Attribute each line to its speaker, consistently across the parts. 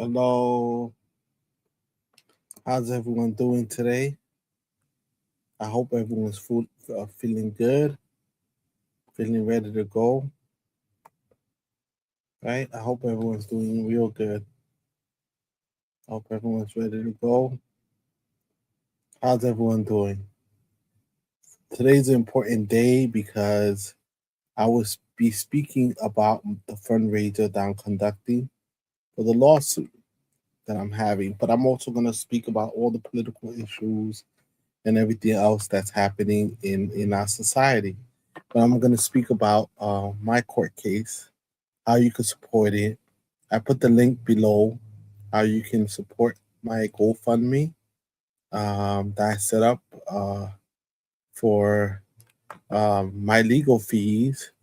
Speaker 1: Hello, how's everyone doing today? I hope everyone's feeling good, feeling ready to go, right? I hope everyone's doing real good. I hope everyone's ready to go. How's everyone doing? Today's an important day because I will be speaking about the fundraiser that I'm conducting for the lawsuit that I'm having, but I'm also going to speak about all the political issues and everything else that's happening in our society. But I'm going to speak about my court case, how you can support it. I put the link below how you can support my GoFundMe that I set up for my legal fees.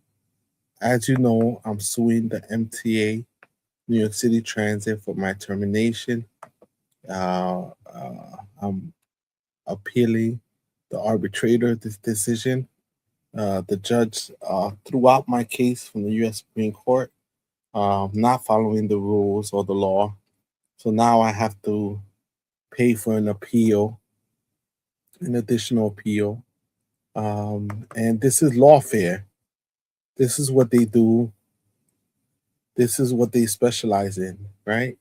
Speaker 1: As you know, I'm suing the MTA, New York City Transit, for my termination. I'm appealing the arbitrator this decision. The judge threw out my case from the U.S. Supreme Court, not following the rules or the law. So now I have to pay for an appeal, an additional appeal. And this is lawfare. This is what they do. This is what they specialize in, right?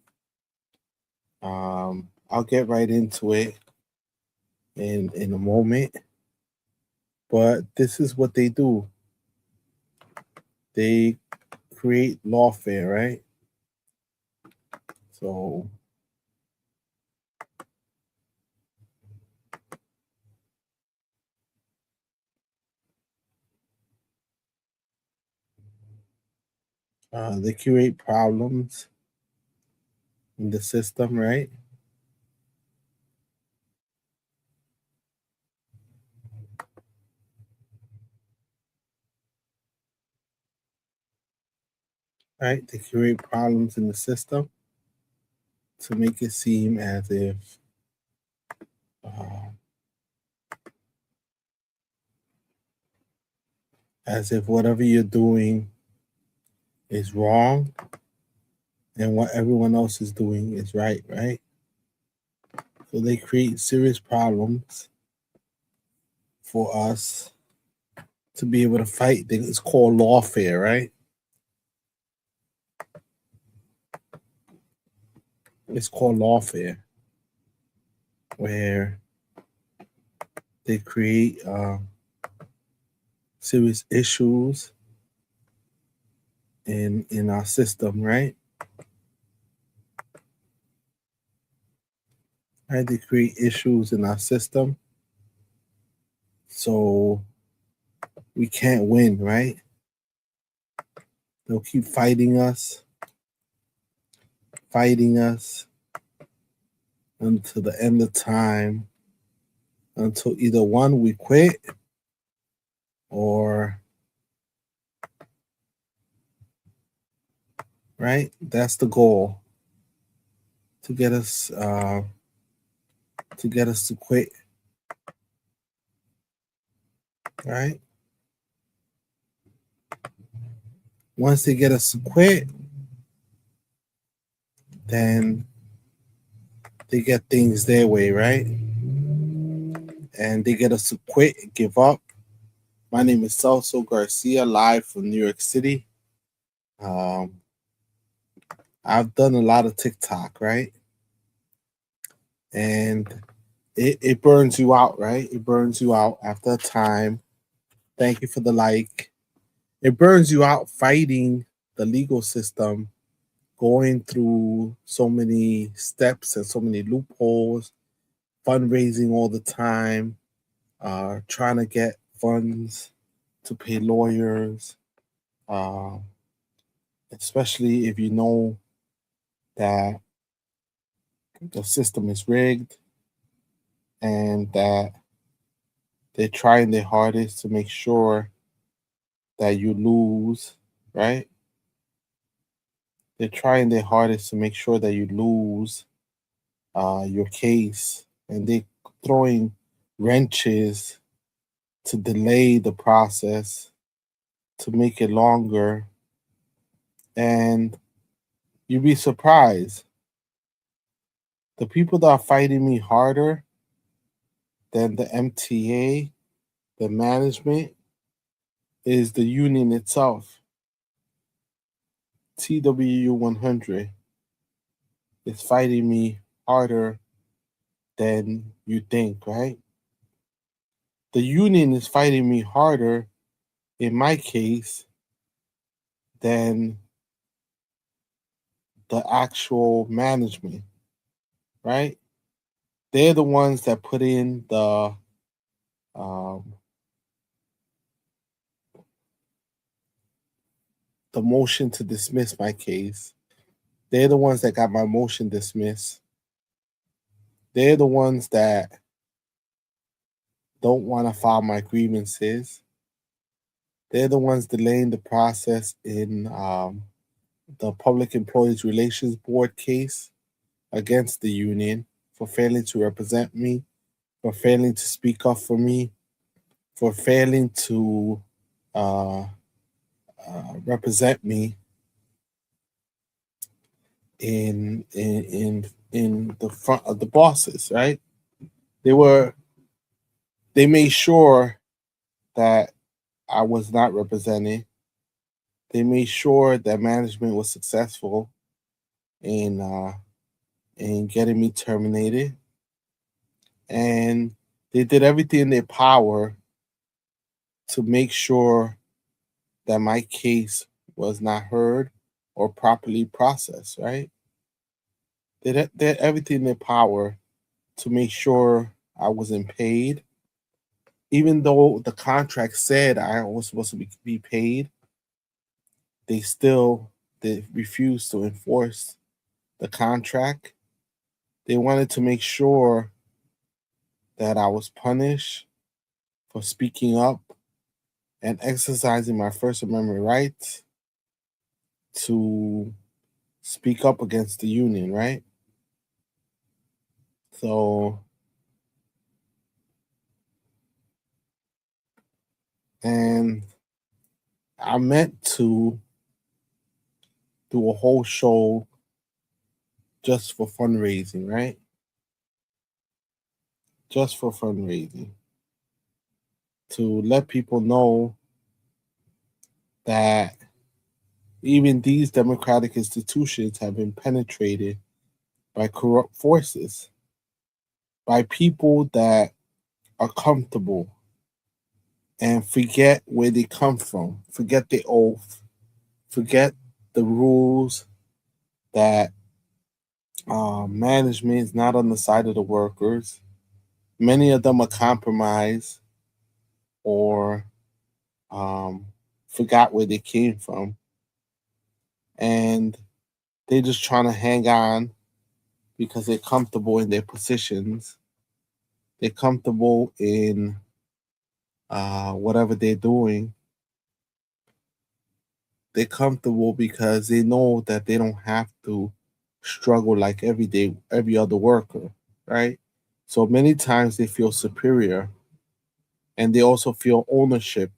Speaker 1: I'll get right into it in a moment. But this is what they do. They create lawfare, right? So they create problems in the system, right? Right? They create problems in the system to make it seem uh, as if whatever you're doing is wrong and what everyone else is doing is right, right? So they create serious problems for us to be able to fight. It's called lawfare, right? It's called lawfare, where they create serious issues in our system, right? Right? They create issues in our system, so we can't win, right? They'll keep fighting us until the end of time, until either one, we quit, or right, that's the goal, to get us to quit, right? Once they get us to quit, then they get things their way, right? And they get us to quit and give up. My name is Celso Garcia, live from New York City. um, I've done a lot of TikTok, right? And it burns you out, right? It burns you out after a time. Thank you for the like. It burns you out fighting the legal system, going through so many steps and so many loopholes, fundraising all the time, trying to get funds to pay lawyers, uh, especially if you know that the system is rigged and that they're trying their hardest to make sure that you lose, right? They're trying their hardest to make sure that you lose your case, and they're throwing wrenches to delay the process, to make it longer. And you'd be surprised. The people that are fighting me harder than the MTA, the management, is the union itself. TWU 100 is fighting me harder than you think, right? The union is fighting me harder, in my case, than the actual management, right? They're the ones that put in um, the motion to dismiss my case. They're the ones that got my motion dismissed. They're the ones that don't want to file my grievances. They're the ones delaying the process in the Public Employees Relations Board case against the union for failing to represent me, for failing to speak up for me, for failing to uh, represent me in the front of the bosses. Right? They were they made sure that I was not represented. They made sure that management was successful in getting me terminated, and they did everything in their power to make sure that my case was not heard or properly processed. Right? They did everything in their power to make sure I wasn't paid, even though the contract said I was supposed to be paid. They refused to enforce the contract. They wanted to make sure that I was punished for speaking up and exercising my First Amendment rights to speak up against the union, right? So, and I meant to do a whole show just for fundraising, right? Just for fundraising, to let people know that even these democratic institutions have been penetrated by corrupt forces, by people that are comfortable and forget where they come from, forget the oath, forget the rules, that management is not on the side of the workers. Many of them are compromised or forgot where they came from, and they're just trying to hang on because they're comfortable in their positions. They're comfortable in whatever they're doing. They're comfortable because they know that they don't have to struggle like every other worker, right? So many times they feel superior, and they also feel ownership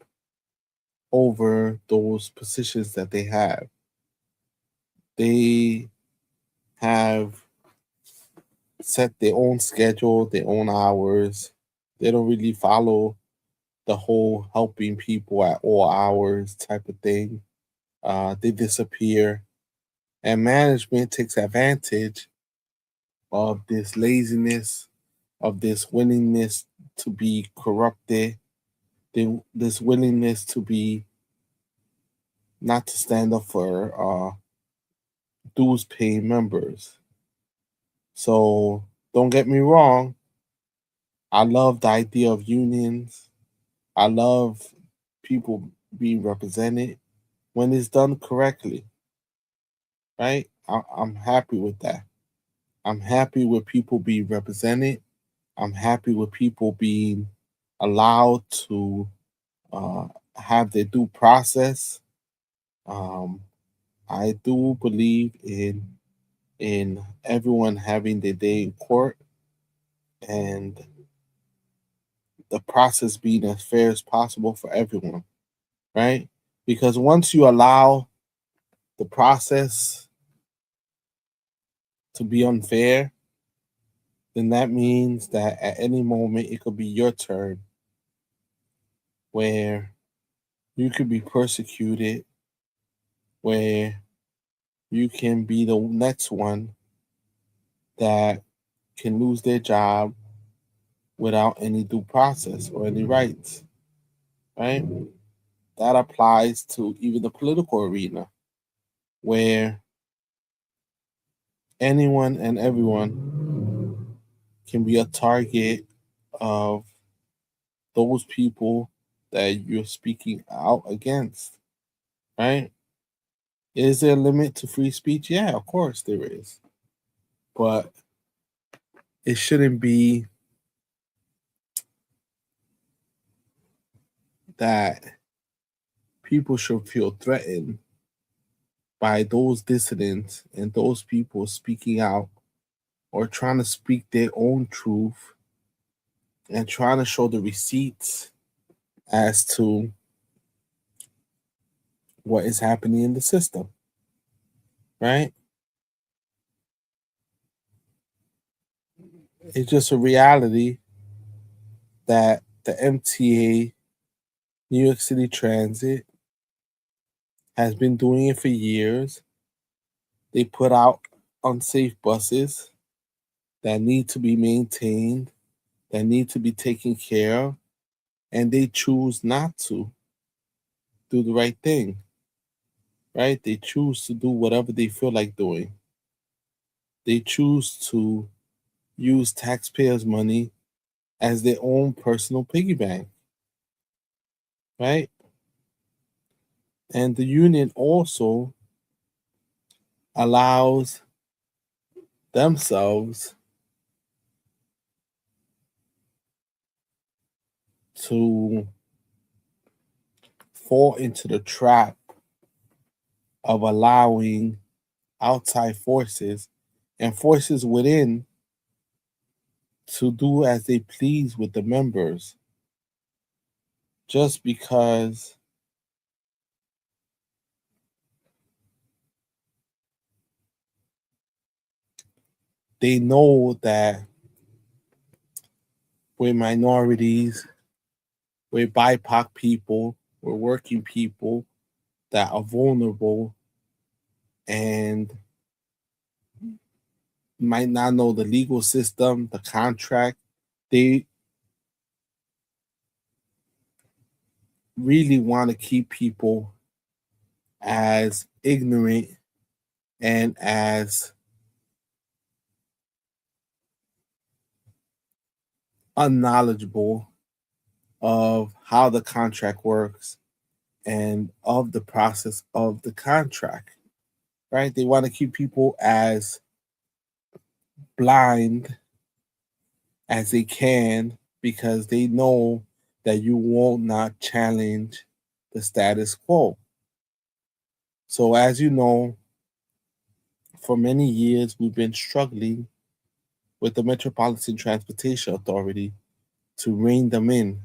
Speaker 1: over those positions that they have. They have set their own schedule, their own hours. They don't really follow the whole helping people at all hours type of thing. They disappear, and management takes advantage of this laziness, of this willingness to be corrupted, this willingness to be not to stand up for dues paying members. So don't get me wrong, I love the idea of unions. I love people being represented when it's done correctly, right? I'm happy with that. I'm happy with people being represented. I'm happy with people being allowed to uh, have their due process. Um, I do believe in everyone having their day in court and the process being as fair as possible for everyone, right? Because once you allow the process to be unfair, then that means that at any moment it could be your turn where you could be persecuted, where you can be the next one that can lose their job without any due process or any rights, right? That applies to even the political arena, where anyone and everyone can be a target of those people that you're speaking out against, right? Is there a limit to free speech? Yeah, of course there is. But it shouldn't be that people should feel threatened by those dissidents and those people speaking out or trying to speak their own truth and trying to show the receipts as to what is happening in the system, right? It's just a reality that the MTA, New York City Transit, has been doing it for years. They put out unsafe buses that need to be maintained, that need to be taken care of, and they choose not to do the right thing, right? They choose to do whatever they feel like doing. They choose to use taxpayers' money as their own personal piggy bank, right? And the union also allows themselves to fall into the trap of allowing outside forces and forces within to do as they please with the members just because they know that we're minorities, we're BIPOC people, we're working people that are vulnerable and might not know the legal system, the contract. They really want to keep people as ignorant and as unknowledgeable of how the contract works and of the process of the contract, right? They want to keep people as blind as they can because they know that you will not challenge the status quo. So, as you know, for many years we've been struggling with the Metropolitan Transportation Authority to rein them in.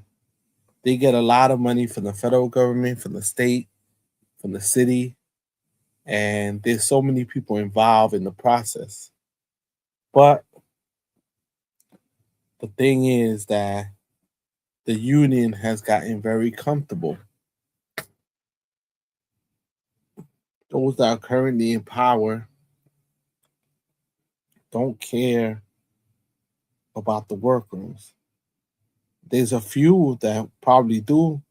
Speaker 1: They get a lot of money from the federal government, from the state, from the city, and there's so many people involved in the process. But the thing is that the union has gotten very comfortable. Those that are currently in power don't care about the workers. There's a few that probably do.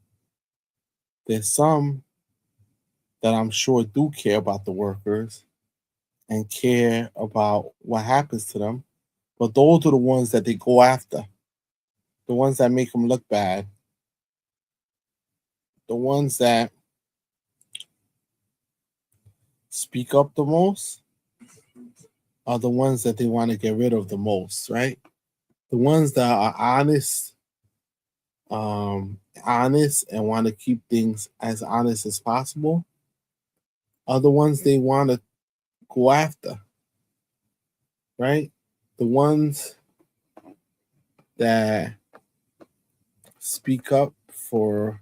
Speaker 1: There's some that I'm sure do care about the workers and care about what happens to them. But those are the ones that they go after, the ones that make them look bad, the ones that speak up the most are the ones that they want to get rid of the most, right? The ones that are honest and want to keep things as honest as possible are the ones they want to go after, right? The ones that speak up for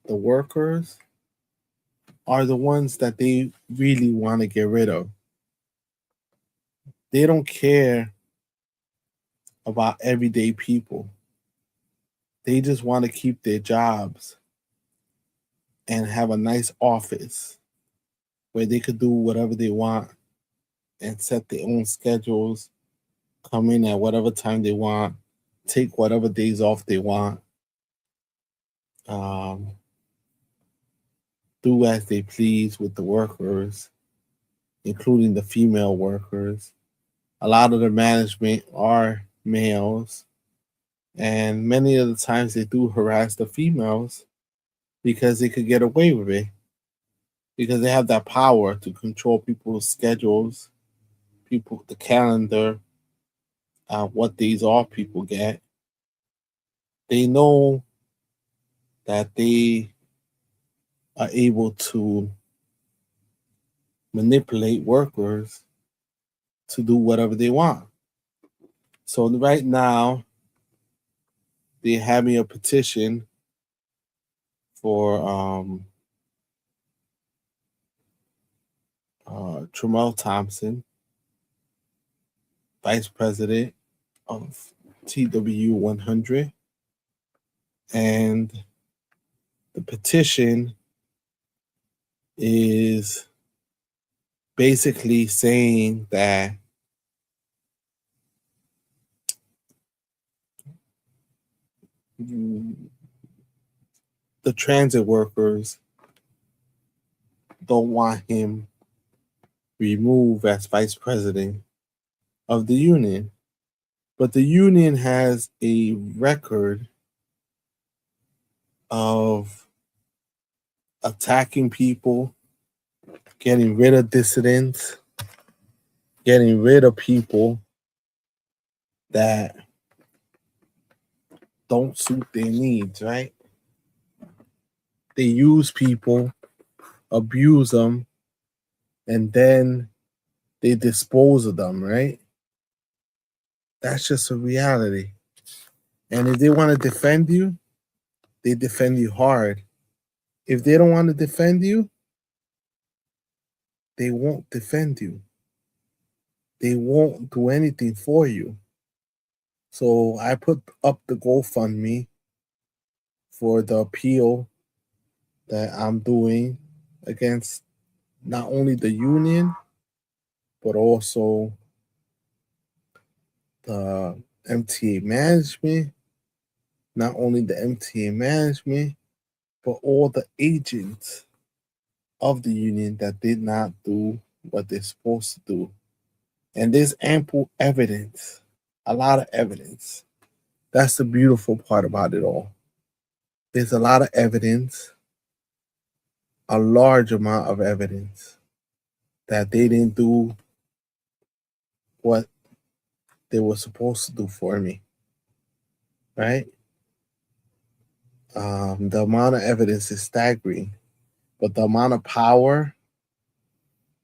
Speaker 1: the workers are the ones that they really want to get rid of. They don't care about everyday people. They just want to keep their jobs and have a nice office where they could do whatever they want and set their own schedules, come in at whatever time they want, take whatever days off they want, um, do as they please with the workers, including the female workers. A lot of the management are males, and many of the times they do harass the females because they could get away with it, because they have that power to control people's schedules, people, the calendar, what days off people get. They know that they are able to manipulate workers to do whatever they want. So right now, they're having a petition for Tremel Thompson, vice president of TW 100, and the petition is basically saying that the transit workers don't want him removed as vice president of the union. But the union has a record of attacking people, getting rid of dissidents, getting rid of people that don't suit their needs, right? They use people, abuse them, and then they dispose of them, right? That's just a reality. And if they want to defend you, they defend you hard. If they don't want to defend you, they won't defend you. They won't do anything for you. So I put up the GoFundMe for the appeal that I'm doing against not only the union, but also the MTA management, not only the MTA management, but all the agents of the union that did not do what they're supposed to do. And there's ample evidence, a lot of evidence. That's the beautiful part about it all. There's a lot of evidence, a large amount of evidence that they didn't do what they were supposed to do for me, right? The amount of evidence is staggering, but the amount of power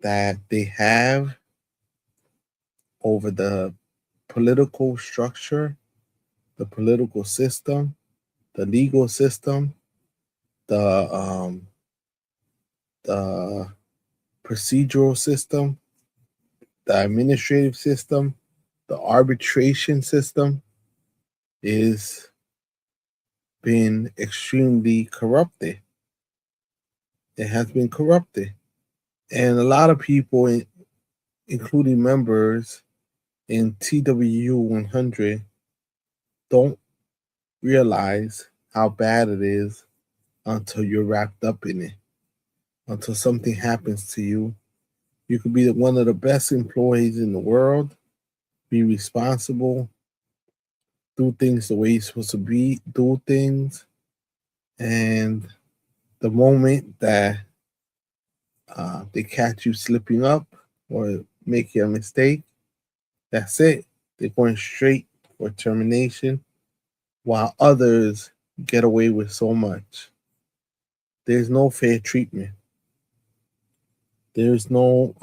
Speaker 1: that they have over the political structure, the political system, the legal system, the the procedural system, the administrative system, the arbitration system is been extremely corrupted. It has been corrupted. And a lot of people, including members in TW 100, don't realize how bad it is until you're wrapped up in it. Until something happens to you, you could be one of the best employees in the world, be responsible, do things the way you're supposed to do things, and the moment that they catch you slipping up or make a mistake, that's it. They're going straight for termination, while others get away with so much. There's no fair treatment. There's no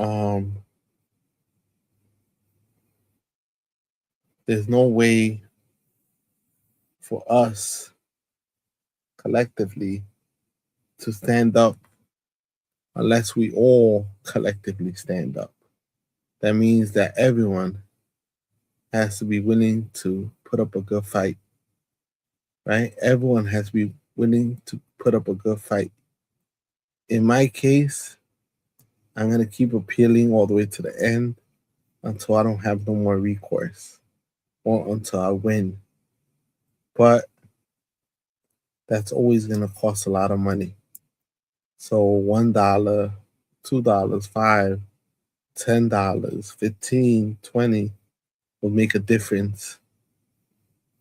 Speaker 1: way for us collectively to stand up unless we all collectively stand up. That means that everyone has to be willing to put up a good fight, right? Everyone has to be willing to put up a good fight. In my case, I'm going to keep appealing all the way to the end until I don't have no more recourse or until I win. But that's always going to cost a lot of money. So $1, $2, 5, $10, 15, 20 will make a difference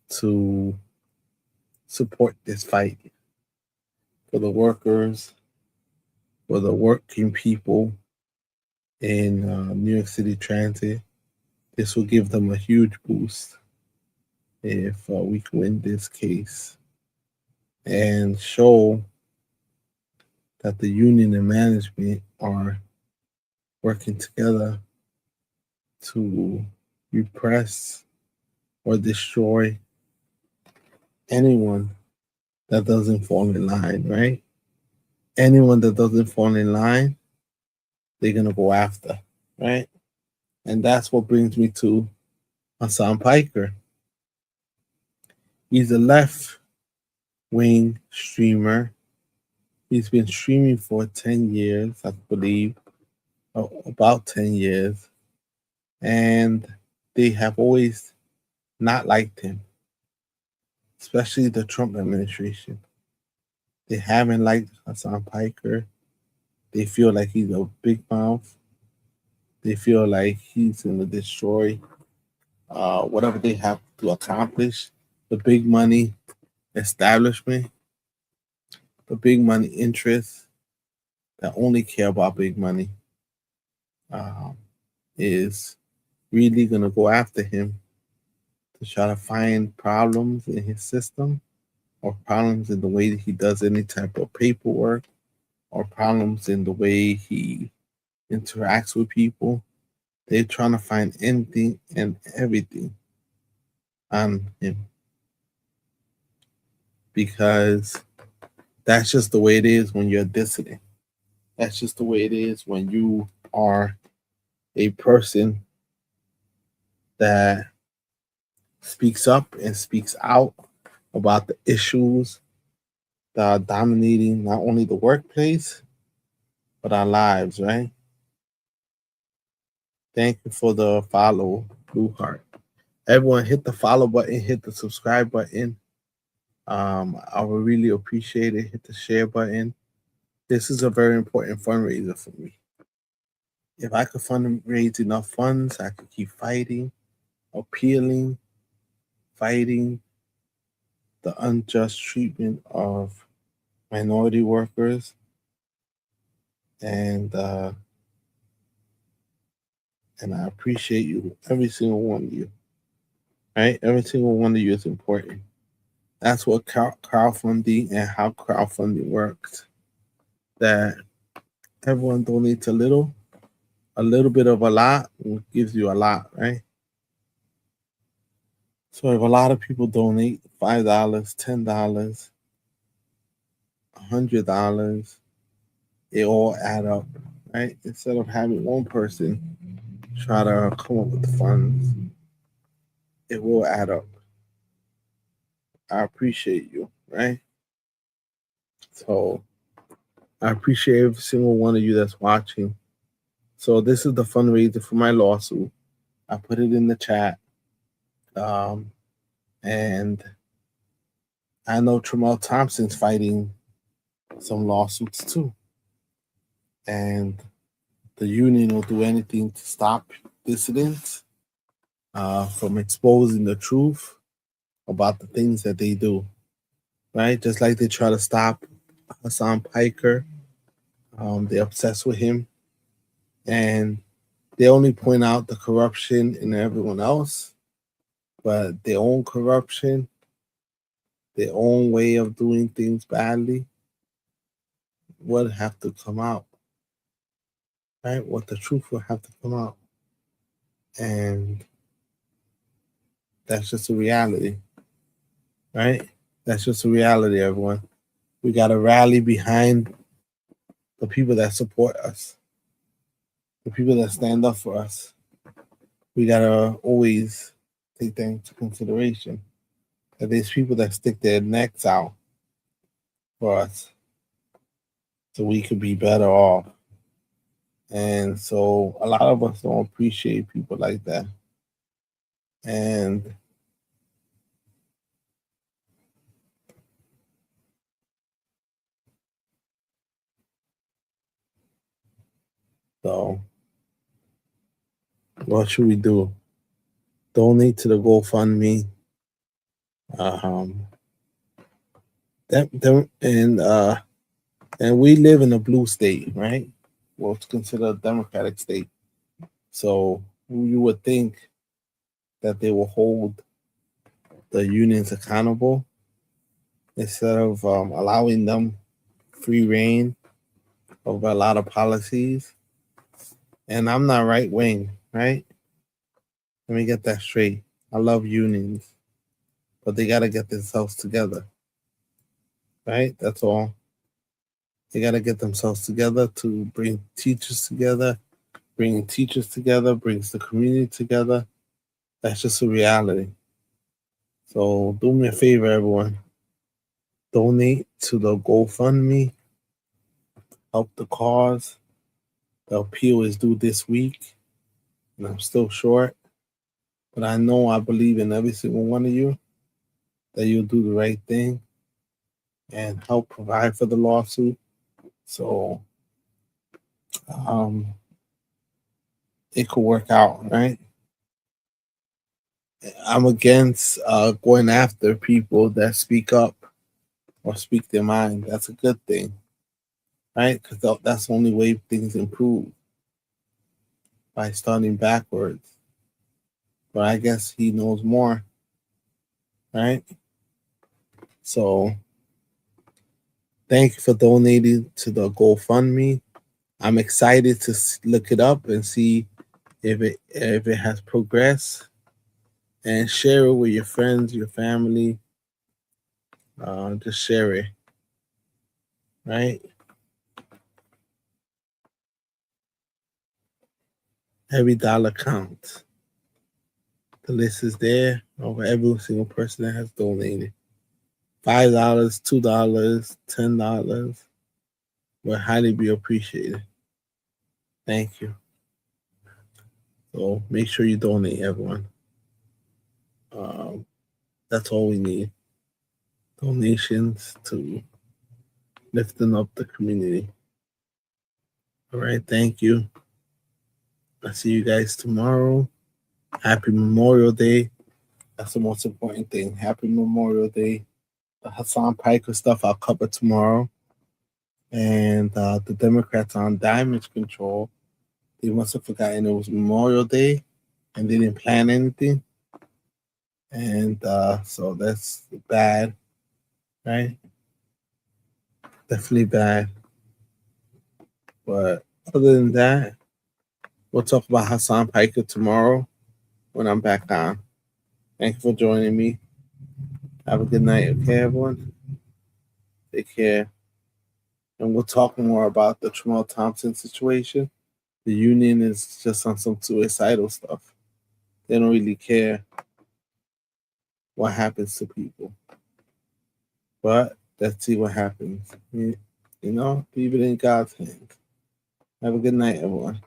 Speaker 1: to support this fight for the workers, for the working people in New York City Transit. This will give them a huge boost if we can win this case and show that the union and management are working together to repress or destroy anyone that doesn't fall in line, right? Anyone that doesn't fall in line, they're going to go after, right? And that's what brings me to Hasan Piker. He's a left wing streamer. He's been streaming for 10 years, I believe, about 10 years. And they have always not liked him, especially the Trump administration. They haven't liked Hasan Piker. They feel like he's a big mouth. They feel like he's going to destroy whatever they have to accomplish. The big money establishment, the big money interests that only care about big money um, is really going to go after him to try to find problems in his system or problems in the way that he does any type of paperwork or problems in the way he interacts with people. They're trying to find anything and everything on him because that's just the way it is when you're a dissident. That's just the way it is when you are a person that speaks up and speaks out about the issues that are dominating not only the workplace, but our lives, right? Thank you for the follow, Blue Heart. Everyone hit the follow button, hit the subscribe button. I would really appreciate it. Hit the share button. This is a very important fundraiser for me. If I could fundraise enough funds, I could keep fighting, appealing, fighting the unjust treatment of minority workers and and I appreciate you, every single one of you. Right, every single one of you is important. That's what crowdfunding and how crowdfunding works. That everyone donates a little bit of a lot gives you a lot, right? So if a lot of people donate $5, $10, $100, it all add up, right? Instead of having one person try to come up with the funds, it will add up. I appreciate you, right? So I appreciate every single one of you that's watching. So this is the fundraiser for my lawsuit. I put it in the chat. Um, and I know Tramel Thompson's fighting some lawsuits too. And the union will do anything to stop dissidents from exposing the truth about the things that they do. Right? Just like they try to stop Hasan Piker. They're obsessed with him. And they only point out the corruption in everyone else, but their own corruption, their own way of doing things badly would have to come out. Right? What the truth will have to come out. And that's just a reality. Right? That's just a reality, everyone. We got to rally behind the people that support us, the people that stand up for us. We got to always take that into consideration. That there's people that stick their necks out for us so we could be better off. And so a lot of us don't appreciate people like that. And so what should we do? Donate to the GoFundMe. Um, and we live in a blue state, right? Well, it's considered a democratic state. So you would think that they will hold the unions accountable instead of allowing them free reign over a lot of policies. And I'm not right wing, right? Let me get that straight. I love unions, but they got to get themselves together, right? That's all. They got to get themselves together to bring teachers together. Bringing teachers together brings the community together. That's just a reality. So do me a favor, everyone. Donate to the GoFundMe. Help the cause. The appeal is due this week, and I'm still short. But I believe in every single one of you that you'll do the right thing and help provide for the lawsuit. So it could work out, right? I'm against going after people that speak up or speak their mind. That's a good thing, right? Because that's the only way things improve, by starting backwards. But I guess he knows more, right? So thank you for donating to the GoFundMe. I'm excited to look it up and see if it has progressed, and share it with your friends, your family. Just share it, right? Every dollar counts. The list is there over every single person that has donated. $5, $2, $10 will highly be appreciated. Thank you. So make sure you donate, everyone. That's all we need. Donations to lifting up the community. All right, thank you. I'll see you guys tomorrow. Happy Memorial Day. That's the most important thing. Happy Memorial Day. The Hasan Piker stuff I'll cover tomorrow. And the Democrats on damage control, they must have forgotten it was Memorial Day and they didn't plan anything. And so that's bad, right? Definitely bad. But other than that, we'll talk about Hasan Piker tomorrow when I'm back on. Thank you for joining me. Have a good night, okay, everyone? Take care. And we'll talk more about the Tramel Thompson situation. The union is just on some suicidal stuff. They don't really care what happens to people. But let's see what happens. You know, leave it in God's hands. Have a good night, everyone.